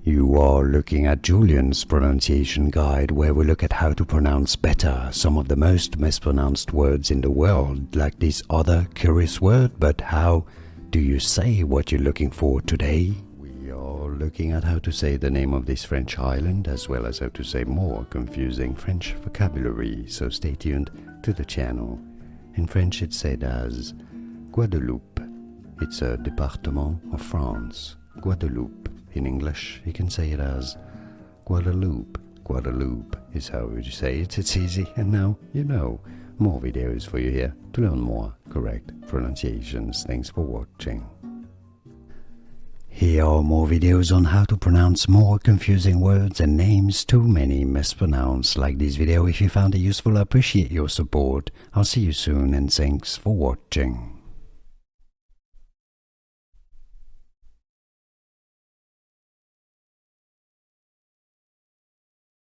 You are looking at Julian's pronunciation guide, where we look at how to pronounce better some of the most mispronounced words in the world, like this other curious word. But how do you say what you're looking for today? We are looking at how to say the name of this French island, as well as how to say more confusing French vocabulary, so stay tuned to the channel. In French it's said as Guadeloupe. It's a département of France. Guadeloupe. In English, you can say it as Guadeloupe. Guadeloupe is how you say it. It's easy, and now you know. More videos for you here to learn more correct pronunciations. Thanks for watching. Here are more videos on how to pronounce more confusing words and names too many mispronounced. Like this video if you found it useful. I appreciate your support. I'll see you soon, and thanks for watching.